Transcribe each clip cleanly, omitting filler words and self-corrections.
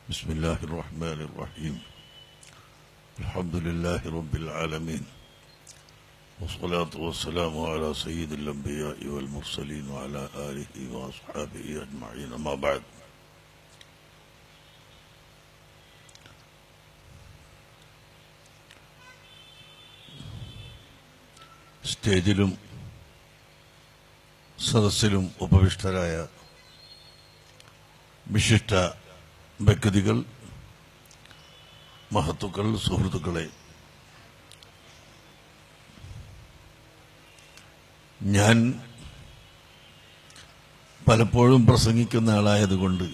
بسم الله الرحمن الرحيم الحمد لله رب العالمين والصلاة والسلام على سيد الأنبياء والمرسلين وعلى آله وأصحابه أجمعين أما بعد സ്റ്റേജിലും സദസ്സിലും ഉപവിഷ്ടരായ വിശിഷ്ട വ്യക്തികൾ, മഹത്തുക്കൾ, സുഹൃത്തുക്കളെ, ഞാൻ പലപ്പോഴും പ്രസംഗിക്കുന്ന ആളായതുകൊണ്ട്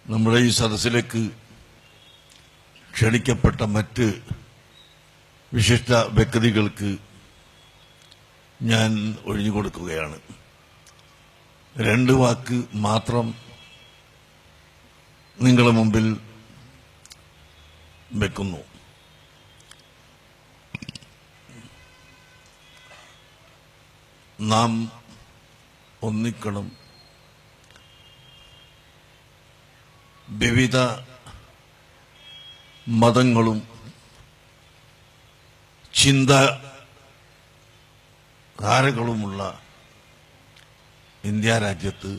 നമ്മുടെ ഈ സദസ്സിലേക്ക് ക്ഷണിക്കപ്പെട്ട മറ്റ് വിശിഷ്ട വ്യക്തികൾക്ക് ഞാൻ ഒഴിഞ്ഞുകൊടുക്കുകയാണ്. രണ്ട് വാക്ക് മാത്രം നിങ്ങളുടെ മുമ്പിൽ വെക്കുന്നു. നാം ഒന്നിക്കണം. വിവിധ മതങ്ങളും ചിന്താധാരകളുമുള്ള ഇന്ത്യ രാജ്യത്ത്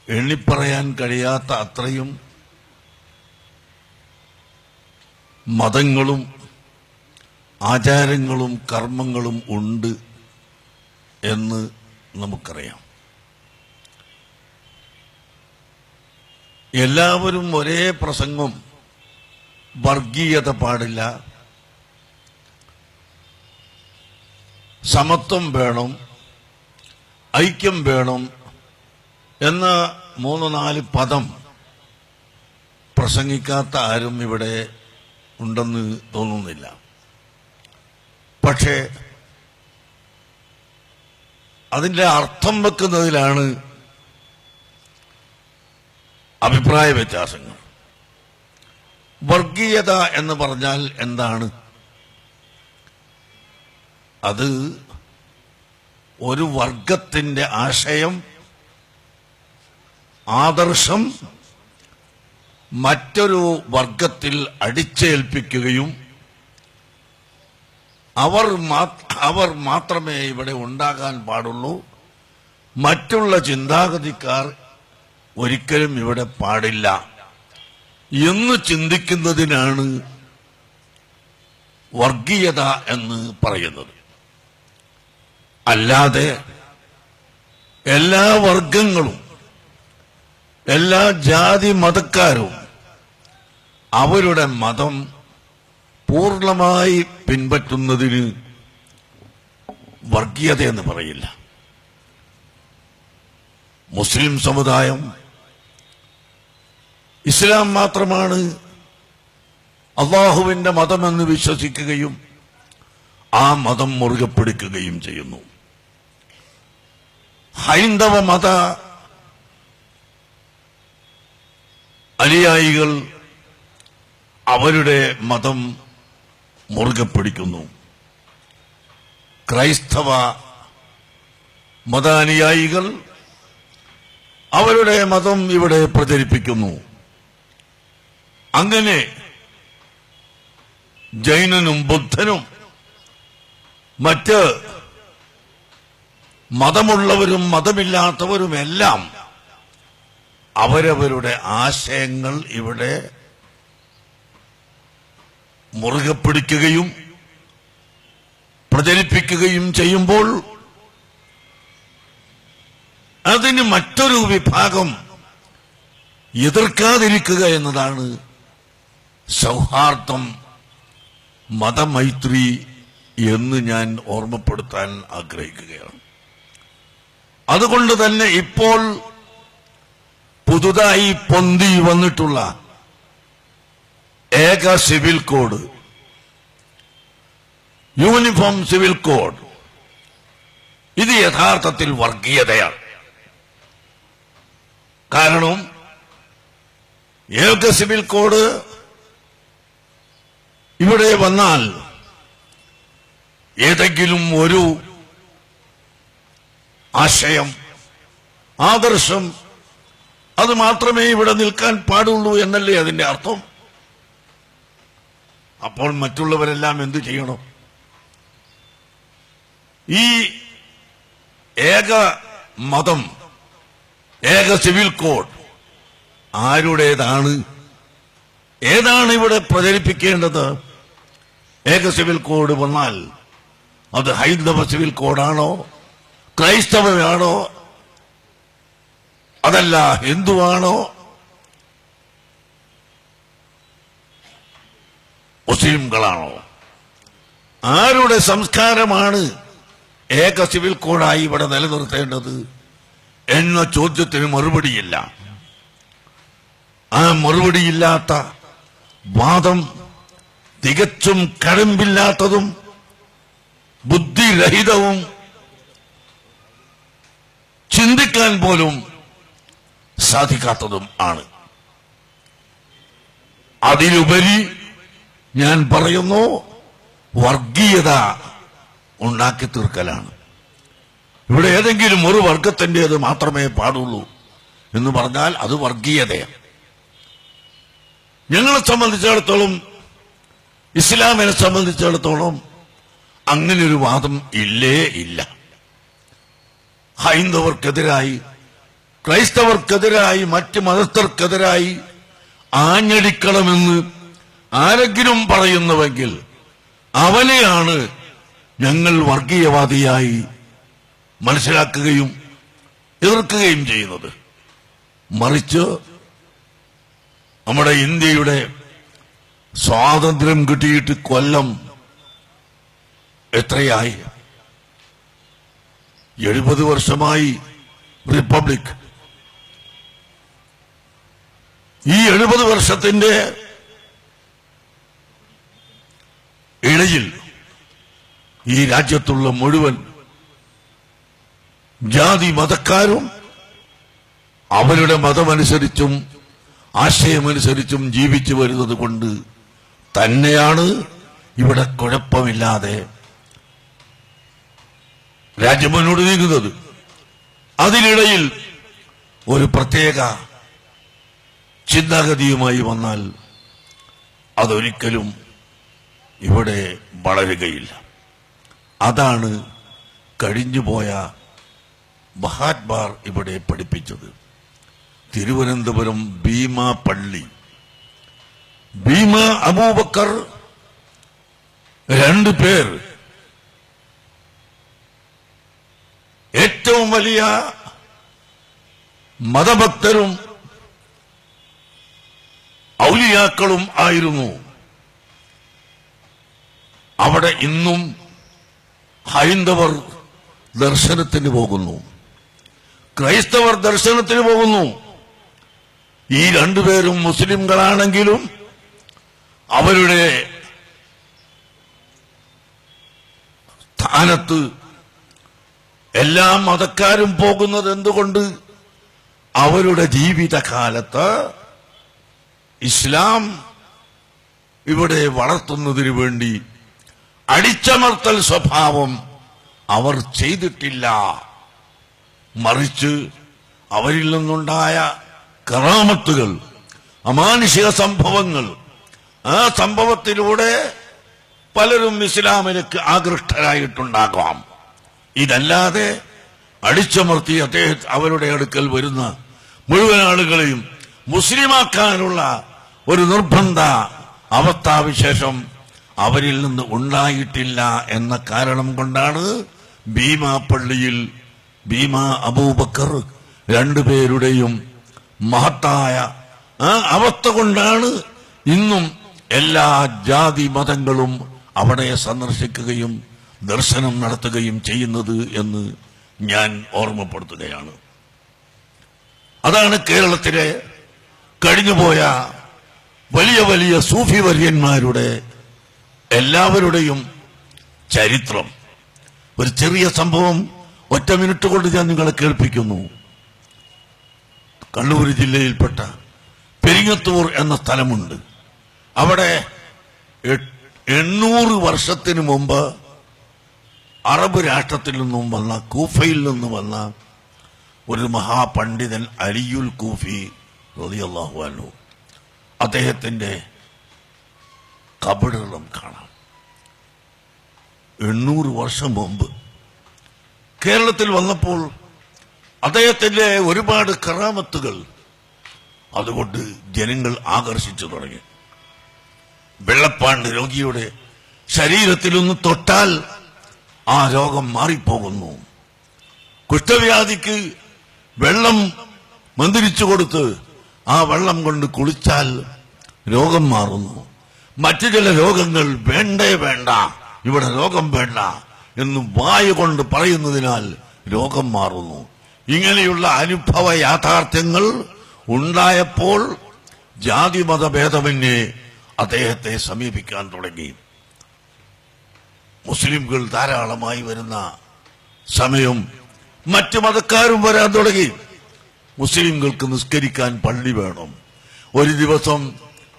എണ്ണിപ്പറയാൻ കഴിയാത്ത അത്രയും മതങ്ങളും ആചാരങ്ങളും കർമ്മങ്ങളും ഉണ്ട് എന്ന് നമുക്കറിയാം. എല്ലാവരും ഒരേ പ്രസംഗം വർഗീയത പാടില്ല, സമത്വം വേണം, ഐക്യം വേണം എന്ന 3-4 പദം പ്രസംഗിക്കാത്ത ആരും ഇവിടെ ഉണ്ടെന്ന് തോന്നുന്നില്ല. പക്ഷേ അതിന്റെ അർത്ഥം വെക്കുന്നതിലാണ് അഭിപ്രായ വ്യത്യാസങ്ങൾ. വർഗീയത എന്ന് പറഞ്ഞാൽ എന്താണ്? അത് ഒരു വർഗത്തിന്റെ ആശയം, ആദർശം മറ്റൊരു വർഗത്തിൽ അടിച്ചേൽപ്പിക്കുകയും അവർ മാത്രമേ ഇവിടെ ഉണ്ടാകാൻ പാടുള്ളൂ, മറ്റുള്ള ചിന്താഗതിക്കാർ ഒരിക്കലും ഇവിടെ പാടില്ല എന്ന് ചിന്തിക്കുന്നതിനാണ് വർഗീയത എന്ന് പറയുന്നത്. അല്ലാതെ എല്ലാ വർഗങ്ങളും എല്ലാ ജാതി മതക്കാരും അവരുടെ മതം പൂർണ്ണമായി പിൻപറ്റുന്നതിന് വർഗീയത എന്ന് പറയില്ല. മുസ്ലിം സമുദായം ഇസ്ലാം മാത്രമാണ് അള്ളാഹുവിന്റെ മതമെന്ന് വിശ്വസിക്കുകയും ആ മതം മുറുകെ പിടിക്കുകയും ചെയ്യുന്നു. ഹൈന്ദവ മത അനുയായികൾ അവരുടെ മതം മുറുകെ പിടിക്കുന്നു. ക്രൈസ്തവ മതാനുയായികൾ അവരുടെ മതം ഇവിടെ പ്രചരിപ്പിക്കുന്നു. അങ്ങനെ ജൈനനും ബുദ്ധനും മറ്റ് മതമുള്ളവരും മതമില്ലാത്തവരുമെല്ലാം അവരവരുടെ ആശയങ്ങൾ ഇവിടെ മുറുകെ പിടിക്കുകയും പ്രചരിപ്പിക്കുകയും ചെയ്യുമ്പോൾ അതിന് മറ്റൊരു വിഭാഗം എതിർക്കാതിരിക്കുക എന്നതാണ് സൗഹാർദ്ദം, മതമൈത്രി എന്ന് ഞാൻ ഓർമ്മപ്പെടുത്താൻ ആഗ്രഹിക്കുകയാണ്. അതുകൊണ്ട് തന്നെ ഇപ്പോൾ പുതുതായി പൊന്തി വന്നിട്ടുള്ള ഏക civil code, uniform civil code, ഇത് യഥാർത്ഥത്തിൽ വർഗീയതയാണ്. കാരണം ഏക സിവിൽ കോഡ് ഇവിടെ വന്നാൽ ഏതെങ്കിലും ഒരു ആശയം, ആദർശം അത് മാത്രമേ ഇവിടെ നിൽക്കാൻ പാടുള്ളൂ എന്നല്ലേ അതിന്റെ അർത്ഥം? അപ്പോൾ മറ്റുള്ളവരെല്ലാം എന്തു ചെയ്യണം? ഈ ഏക മതം, ഏക സിവിൽ കോഡ് ആരുടേതാണ്? ഏതാണ് ഇവിടെ പ്രചരിപ്പിക്കേണ്ടത്? ഏക സിവിൽ കോഡ് വന്നാൽ അത് ഹൈന്ദവ സിവിൽ കോഡാണോ, ക്രൈസ്തവമാണോ, അതല്ല ഹിന്ദുവാണോ, മുസ്ലിംകളാണോ? ആരുടെ സംസ്കാരമാണ് ഏക സിവിൽ കോഡായി ഇവിടെ നിലനിർത്തേണ്ടത് എന്ന ചോദ്യത്തിന് മറുപടിയില്ല. ആ മറുപടിയില്ലാത്ത വാദം തികച്ചും കഴമ്പില്ലാത്തതും ബുദ്ധിരഹിതവും ചിന്തിക്കാൻ പോലും സാധിക്കാത്തതും ആണ്. അതിലുപരി ഞാൻ പറയുന്നു, വർഗീയത ഉണ്ടാക്കി തീർക്കലാണ്. ഇവിടെ ഏതെങ്കിലും ഒരു വർഗത്തിൻ്റെത് മാത്രമേ പാടുള്ളൂ എന്ന് പറഞ്ഞാൽ അത് വർഗീയതയാണ്. ഞങ്ങളെ സംബന്ധിച്ചിടത്തോളം, ഇസ്ലാമിനെ സംബന്ധിച്ചിടത്തോളം അങ്ങനൊരു വാദം ഇല്ലേ ഇല്ല. ഹൈന്ദവർക്കെതിരായി, ക്രൈസ്തവർക്കെതിരായി, മറ്റ് മതസ്ഥർക്കെതിരായി ആഞ്ഞടിക്കണമെന്ന് ആരെങ്കിലും പറയുന്നുവെങ്കിൽ അവനെയാണ് ഞങ്ങൾ വർഗീയവാദിയായി മനസ്സിലാക്കുകയും എതിർക്കുകയും ചെയ്യുന്നത്. മറിച്ച് നമ്മുടെ ഇന്ത്യയുടെ സ്വാതന്ത്ര്യം കിട്ടിയിട്ട് കൊല്ലം എത്രയായി? 70 വർഷമായി റിപ്പബ്ലിക്. ഈ 70 വർഷത്തിന്റെ ഇടയിൽ ഈ രാജ്യത്തുള്ള മുഴുവൻ ജാതി മതക്കാരും അവരുടെ മതമനുസരിച്ചും ആശയമനുസരിച്ചും ജീവിച്ചു വരുന്നത് കൊണ്ട് തന്നെയാണ് ഇവിടെ കുഴപ്പമില്ലാതെ രാജ്യം മുന്നോട്ട് നീങ്ങുന്നത്. അതിനിടയിൽ ഒരു പ്രത്യേക ചിന്താഗതിയുമായി വന്നാൽ അതൊരിക്കലും ഇവിടെ വളരുകയില്ല. അതാണ് കഴിഞ്ഞുപോയ മഹാത്മാർ ഇവിടെ പഠിപ്പിച്ചത്. തിരുവനന്തപുരം ഭീമാ പള്ളി, ഭീമാ അബൂബക്കർ, 2 പേർ ഏറ്റവും വലിയ മതഭക്തരും ഔലിയാക്കളും ആയിരുന്നു. അവിടെ ഇന്നും ഹൈന്ദവർ ദർശനത്തിന് പോകുന്നു, ക്രൈസ്തവർ ദർശനത്തിന് പോകുന്നു. ഈ 2 പേരും മുസ്ലിംകളാണെങ്കിലും അവരുടെ സ്ഥാനത്ത് എല്ലാ മതക്കാരും പോകുന്നത് എന്തുകൊണ്ട്? അവരുടെ ജീവിതകാലത്ത് ഇസ്ലാം ഇവിടെ വളർത്തുന്നതിനു വേണ്ടി അടിച്ചമർത്തൽ സ്വഭാവം അവർ ചെയ്തിട്ടില്ല. മറിച്ച് അവരിൽ നിന്നുണ്ടായ കറാമത്തുകൾ, അമാനുഷിക സംഭവങ്ങൾ, ആ സംഭവത്തിലൂടെ പലരും ഇസ്ലാമിലേക്ക് ആകൃഷ്ടരായിട്ടുണ്ടാകാം. ഇതല്ലാതെ അടിച്ചമർത്തി അവരുടെ അടുക്കൽ വരുന്ന മുഴുവൻ ആളുകളെയും മുസ്ലിമാക്കാനുള്ള ഒരു നിർബന്ധ അവസ്ഥാവിശേഷം അവരിൽ നിന്ന് ഉണ്ടായിട്ടില്ല എന്ന കാരണം കൊണ്ടാണ് ഭീമാ പള്ളിയിൽ ഭീമാ അബൂബക്കർ 2 പേരുടെയും മഹത്തായ ആ അവസ്ഥ കൊണ്ടാണ് ഇന്നും എല്ലാ ജാതി മതങ്ങളും അവിടെ സന്ദർശിക്കുകയും ദർശനം നടത്തുകയും ചെയ്യുന്നത് എന്ന് ഞാൻ ഓർമ്മപ്പെടുത്തുകയാണ്. അതാണ് കേരളത്തിലെ കഴിഞ്ഞുപോയ വലിയ വലിയ സൂഫി വര്യന്മാരുടെ എല്ലാവരുടെയും ചരിത്രം. ഒരു ചെറിയ സംഭവം 1 മിനിറ്റ് കൊണ്ട് ഞാൻ നിങ്ങളെ കേൾപ്പിക്കുന്നു. കണ്ണൂർ ജില്ലയിൽപ്പെട്ട പെരിങ്ങത്തൂർ എന്ന സ്ഥലമുണ്ട്. അവിടെ 800 വർഷത്തിന് മുമ്പ് അറബ് രാഷ്ട്രത്തിൽ നിന്നും വന്ന, കൂഫയിൽ നിന്ന് വന്ന ഒരു മഹാപണ്ഡിതൻ അലിയുൽ കൂഫി റളിയല്ലാഹു അൻഹു, അദ്ദേഹത്തിന്റെ ഖബറുകളും കാണാം. 800 വർഷം മുമ്പ് കേരളത്തിൽ വന്നപ്പോൾ അദ്ദേഹത്തിന്റെ ഒരുപാട് കറാമത്തുകൾ അതുകൊണ്ട് ജനങ്ങൾ ആകർഷിച്ചു തുടങ്ങി. വെള്ളപ്പാണ്ട് രോഗിയുടെ ശരീരത്തിലൊന്ന് തൊട്ടാൽ ആ രോഗം മാറിപ്പോകുന്നു. കുഷ്ഠവ്യാധിക്ക് വെള്ളം മന്ത്രിച്ചു കൊടുത്ത് ആ വെള്ളം കൊണ്ട് കുളിച്ചാൽ രോഗം മാറുന്നു. മറ്റു ചില രോഗങ്ങൾ വേണ്ടേ വേണ്ട, ഇവിടെ രോഗം വേണ്ട എന്ന് വായ കൊണ്ട് പറയുന്നതിനാൽ രോഗം മാറുന്നു. ഇങ്ങനെയുള്ള അനുഭവ യാഥാർത്ഥ്യങ്ങൾ ഉണ്ടായപ്പോൾ ജാതിമത ഭേദമന്യേ അദ്ദേഹത്തെ സമീപിക്കാൻ തുടങ്ങി. മുസ്ലിംകൾ ധാരാളമായി വരുന്ന സമയം മറ്റു മതക്കാരും വരാൻ തുടങ്ങി. മുസ്ലിംകൾക്ക് നിസ്കരിക്കാൻ പള്ളി വേണം. ഒരു ദിവസം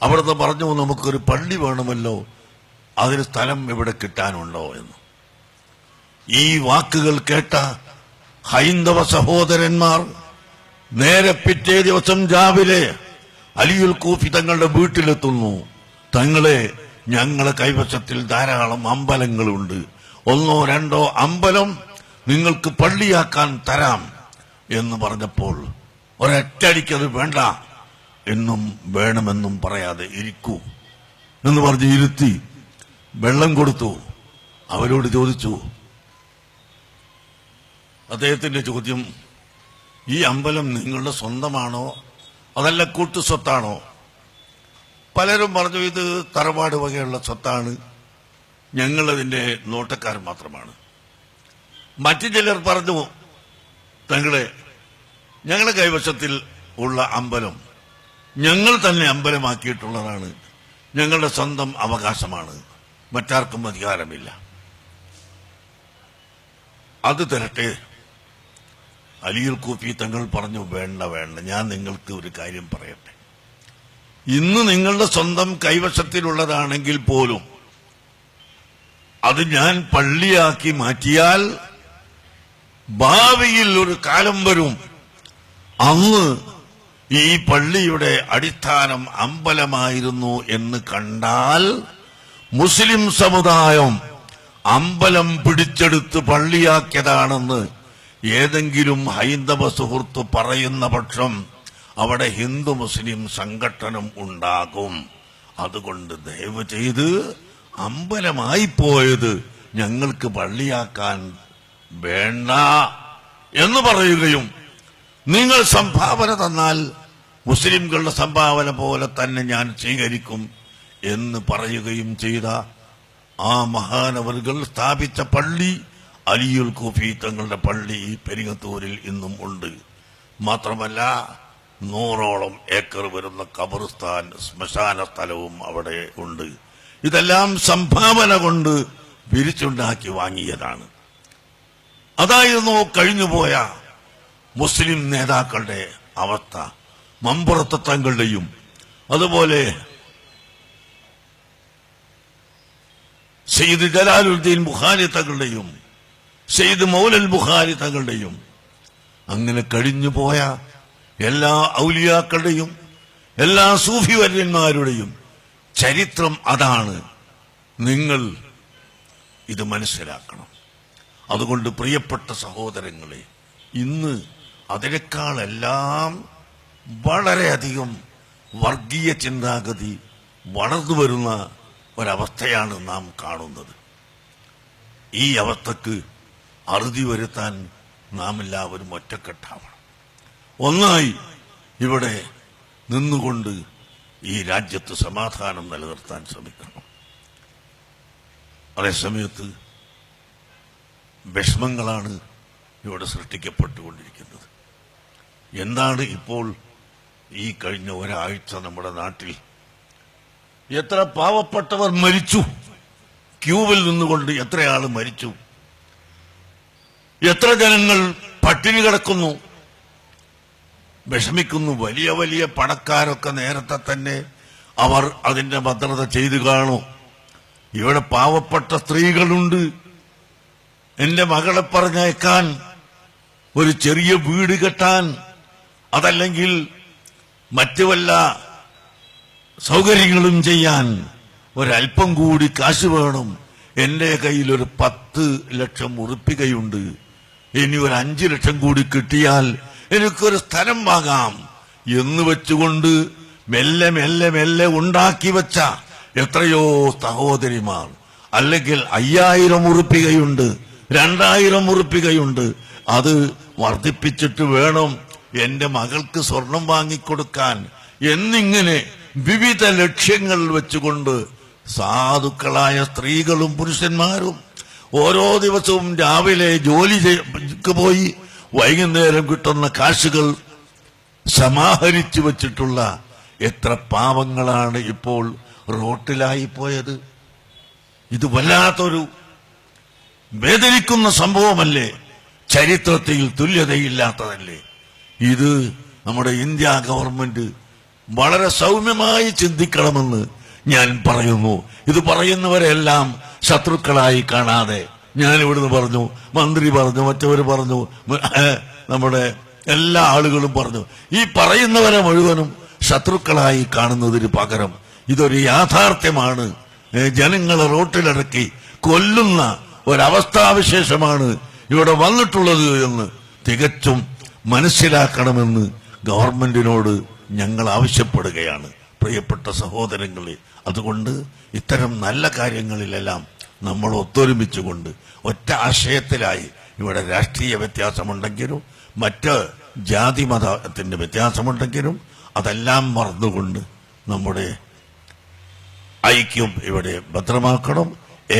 അവിടുന്ന് പറഞ്ഞു, നമുക്കൊരു പള്ളി വേണമല്ലോ, അതിന് സ്ഥലം എവിടെ കിട്ടാനുണ്ടോ എന്ന്. ഈ വാക്കുകൾ കേട്ട ഹൈന്ദവ സഹോദരന്മാർ നേരെ പിറ്റേ ദിവസം രാവിലെ അലിയുൽ കൂഫി തങ്ങളുടെ വീട്ടിലെത്തുന്നു. തങ്ങളെ, ഞങ്ങളെ കൈവശത്തിൽ ധാരാളം അമ്പലങ്ങളുണ്ട്, 1 or 2 അമ്പലം നിങ്ങൾക്ക് പള്ളിയാക്കാൻ തരാം എന്ന് പറഞ്ഞപ്പോൾ ഒരൊറ്റടിക്കത് വേണ്ട എന്നും വേണമെന്നും പറയാതെ ഇരിക്കൂ എന്ന് പറഞ്ഞ് ഇരുത്തി വെള്ളം കൊടുത്തു. അവരോട് ചോദിച്ചു, അദ്ദേഹത്തിന്റെ ചോദ്യം, ഈ അമ്പലം നിങ്ങളുടെ സ്വന്തമാണോ അതല്ല കൂട്ടുസ്വത്താണോ? പലരും പറഞ്ഞു, ഇത് തറവാട് വകയുള്ള സ്വത്താണ്, ഞങ്ങളതിന്റെ നോട്ടക്കാർ മാത്രമാണ്. മറ്റു ചിലർ പറഞ്ഞു, തങ്ങളെ, ഞങ്ങളുടെ കൈവശത്തിൽ ഉള്ള അമ്പലം ഞങ്ങൾ തന്നെ അമ്പലമാക്കിയിട്ടുള്ളതാണ്, ഞങ്ങളുടെ സ്വന്തം അവകാശമാണ്, മറ്റാർക്കും അധികാരമില്ല. അത് തരട്ടെ. അലിയുൽ കൂഫി തങ്ങൾ പറഞ്ഞു, വേണ്ട വേണ്ട, ഞാൻ നിങ്ങൾക്ക് ഒരു കാര്യം പറയട്ടെ. ഇന്ന് നിങ്ങളുടെ സ്വന്തം കൈവശത്തിലുള്ളതാണെങ്കിൽ പോലും അത് ഞാൻ പള്ളിയാക്കി മാറ്റിയാൽ ഭാവിയിൽ ഒരു കാലം വരും, അന്ന് ഈ പള്ളിയുടെ അടിസ്ഥാനം അമ്പലമായിരുന്നു എന്ന് കണ്ടാൽ മുസ്ലിം സമുദായം അമ്പലം പിടിച്ചെടുത്ത് പള്ളിയാക്കിയതാണെന്ന് ഏതെങ്കിലും ഹൈന്ദവ സുഹൃത്ത് പറയുന്ന പക്ഷം അവിടെ ഹിന്ദു മുസ്ലിം സംഘട്ടനം ഉണ്ടാകും. അതുകൊണ്ട് ദയവ് ചെയ്ത് അമ്പലമായി പോയത് ഞങ്ങൾക്ക് പള്ളിയാക്കാൻ വേണ്ട എന്ന് പറയുകയും, നിങ്ങൾ സംഭാവന തന്നാൽ മുസ്ലിംകളുടെ സംഭാവന പോലെ തന്നെ ഞാൻ സ്വീകരിക്കും എന്ന് പറയുകയും ചെയ്ത ആ മഹാനവറുകൾ സ്ഥാപിച്ച പള്ളി അലിയുൽ കൂഫി തങ്ങളുടെ പള്ളി പെരിങ്ങത്തൂരിൽ ഇന്നും ഉണ്ട്. മാത്രമല്ല 100ഓളം ഏക്കർ വരുന്ന ഖബർസ്ഥാൻ, ശ്മശാന സ്ഥലവും അവിടെ ഉണ്ട്. ഇതെല്ലാം സംഭാവന കൊണ്ട് പിരിച്ചുണ്ടാക്കി വാങ്ങിയതാണ്. അതായിരുന്നു കഴിഞ്ഞുപോയ മുസ്ലിം നേതാക്കളുടെ അവസ്ഥ. മമ്പുറത്ത് തങ്ങളുടെയും അതുപോലെ സയ്യിദ് ജലാലുദ്ദീൻ ബുഖാരി തങ്ങളുടെയും സയ്യിദ് മൗലൽ ബുഖാരി തങ്ങളുടെയും അങ്ങനെ കഴിഞ്ഞുപോയ എല്ലാ ഔലിയാക്കളുടെയും എല്ലാ സൂഫി വര്യന്മാരുടെയും ചരിത്രം അതാണ്. നിങ്ങൾ ഇത് മനസ്സിലാക്കണം. അതുകൊണ്ട് പ്രിയപ്പെട്ട സഹോദരങ്ങളെ, ഇന്ന് അതിനേക്കാളെല്ലാം വളരെയധികം വർഗീയ ചിന്താഗതി വളർന്നു വരുന്ന ഒരവസ്ഥയാണ് നാം കാണുന്നത്. ഈ അവസ്ഥക്ക് അറുതി വരുത്താൻ നാം എല്ലാവരും ഒറ്റക്കെട്ടാവണം. ഒന്നായി ഇവിടെ നിന്നുകൊണ്ട് ഈ രാജ്യത്ത് സമാധാനം നിലനിർത്താൻ ശ്രമിക്കണം. അതേസമയത്ത് വിഷമങ്ങളാണ് ഇവിടെ സൃഷ്ടിക്കപ്പെട്ടുകൊണ്ടിരിക്കുന്നത്. എന്താണ് ഇപ്പോൾ ഈ കഴിഞ്ഞ ഒരാഴ്ച നമ്മുടെ നാട്ടിൽ എത്ര പാവപ്പെട്ടവർ മരിച്ചു, ക്യൂവിൽ നിന്നുകൊണ്ട് എത്രയാൾ മരിച്ചു, എത്ര ജനങ്ങൾ പട്ടിണി കിടക്കുന്നു, വിഷമിക്കുന്നു. വലിയ വലിയ പണക്കാരൊക്കെ നേരത്തെ തന്നെ അവർ അതിന്റെ ഭദ്രത ചെയ്തു കാണും. ഇവിടെ പാവപ്പെട്ട സ്ത്രീകളുണ്ട്. എന്റെ മകളെ പറഞ്ഞയക്കാൻ ഒരു ചെറിയ വീട് കെട്ടാൻ, അതല്ലെങ്കിൽ മറ്റു വല്ല സൗകര്യങ്ങളും ചെയ്യാൻ ഒരല്പം കൂടി കാശ് വേണം. എന്റെ കയ്യിൽ ഒരു 10 ലക്ഷം ഉറുപ്പികയുണ്ട്, ഇനി ഒരു 5 ലക്ഷം കൂടി കിട്ടിയാൽ എനിക്കൊരു സ്ഥലം വാങ്ങാം എന്ന് വെച്ചുകൊണ്ട് മെല്ലെ മെല്ലെ മെല്ലെ ഉണ്ടാക്കി വെച്ച എത്രയോ സഹോദരിമാർ, അല്ലെങ്കിൽ 5000 ഉറുപ്പികയുണ്ട്, 2000 ഉറുപ്പികയുണ്ട്, അത് വർദ്ധിപ്പിച്ചിട്ട് വേണം എന്റെ മകൾക്ക് സ്വർണം വാങ്ങിക്കൊടുക്കാൻ എന്നിങ്ങനെ വിവിധ ലക്ഷ്യങ്ങൾ വെച്ചുകൊണ്ട് സാധുക്കളായ സ്ത്രീകളും പുരുഷന്മാരും ഓരോ ദിവസവും രാവിലെ ജോലിക്ക് പോയി വൈകുന്നേരം കിട്ടുന്ന കാശുകൾ സമാഹരിച്ചു വച്ചിട്ടുള്ള എത്ര പാവങ്ങളാണ് ഇപ്പോൾ റോട്ടിലായി പോയത്. ഇത് വല്ലാത്തൊരു വേദനിക്കുന്ന സംഭവമല്ലേ? ചരിത്രത്തിൽ തുല്യതയില്ലാത്തതല്ലേ? ഇത് നമ്മുടെ ഇന്ത്യ ഗവൺമെന്റ് വളരെ സൗമ്യമായി ചിന്തിക്കണമെന്ന് ഞാൻ പറയുന്നു. ഇത് പറയുന്നവരെല്ലാം ശത്രുക്കളായി കാണാതെ, ഞാൻ ഇവിടുന്ന് പറഞ്ഞു, മന്ത്രി പറഞ്ഞു, മറ്റവർ പറഞ്ഞു, നമ്മുടെ എല്ലാ ആളുകളും പറഞ്ഞു, ഈ പറയുന്നവരെ മുഴുവനും ശത്രുക്കളായി കാണുന്നതിന് പകരം ഇതൊരു യാഥാർത്ഥ്യമാണ്. ജനങ്ങളെ റോട്ടിലിറക്കി കൊല്ലുന്ന ഒരവസ്ഥാവിശേഷമാണ് ഇവിടെ വന്നിട്ടുള്ളത് എന്ന് തികച്ചും മനസ്സിലാക്കണമെന്ന് ഗവൺമെന്റിനോട് ഞങ്ങൾ ആവശ്യപ്പെടുകയാണ്. പ്രിയപ്പെട്ട സഹോദരങ്ങളെ, അതുകൊണ്ട് ഇത്തരം നല്ല കാര്യങ്ങളിലെല്ലാം നമ്മൾ ഒത്തൊരുമിച്ചുകൊണ്ട് ഒറ്റ ആശയത്തിലായി, ഇവിടെ രാഷ്ട്രീയ വ്യത്യാസമുണ്ടെങ്കിലും മറ്റ് ജാതി മതത്തിന്റെ വ്യത്യാസമുണ്ടെങ്കിലും അതെല്ലാം മറന്നുകൊണ്ട് നമ്മുടെ ഐക്യം ഇവിടെ ഭദ്രമാക്കണം.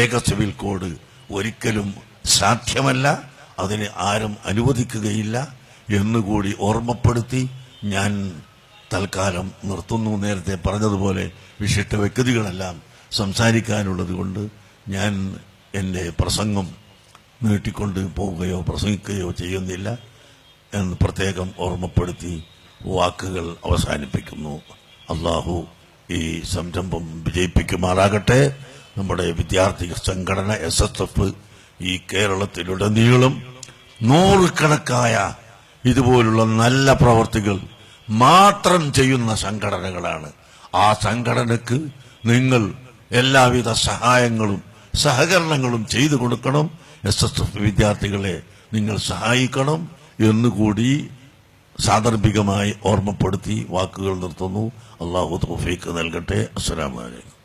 ഏക സിവിൽ കോഡ് ഒരിക്കലും സാധ്യമല്ല, അതിന് ആരും അനുവദിക്കുകയില്ല എന്നുകൂടി ഓർമ്മപ്പെടുത്തി ഞാൻ തൽക്കാലം നിർത്തുന്നു. നേരത്തെ പറഞ്ഞതുപോലെ വിശിഷ്ട വ്യക്തികളെല്ലാം സംസാരിക്കാനുള്ളത് കൊണ്ട് ഞാൻ എൻ്റെ പ്രസംഗം നീട്ടിക്കൊണ്ട് പോവുകയോ പ്രസംഗിക്കുകയോ ചെയ്യുന്നില്ല എന്ന് പ്രത്യേകം ഓർമ്മപ്പെടുത്തി വാക്കുകൾ അവസാനിപ്പിക്കുന്നു. അള്ളാഹു ഈ സംരംഭം വിജയിപ്പിക്കുമാറാകട്ടെ. നമ്മുടെ വിദ്യാർത്ഥി സംഘടന SSF ഈ കേരളത്തിലുടനീളം നൂറുകണക്കായ ഇതുപോലുള്ള നല്ല പ്രവർത്തികൾ മാത്രം ചെയ്യുന്ന സംഘടനകളാണ്. ആ സംഘടനക്ക് നിങ്ങൾ എല്ലാവിധ സഹായങ്ങളും സഹകരണങ്ങളും ചെയ്തു കൊടുക്കണം. SSF വിദ്യാർത്ഥികളെ നിങ്ങൾ സഹായിക്കണം എന്നുകൂടി സാന്ദർഭികമായി ഓർമ്മപ്പെടുത്തി വാക്കുകൾ നിർത്തുന്നു. അള്ളാഹു തൗഫീഖ് നൽകട്ടെ. അസ്സലാമു അലൈക്കും.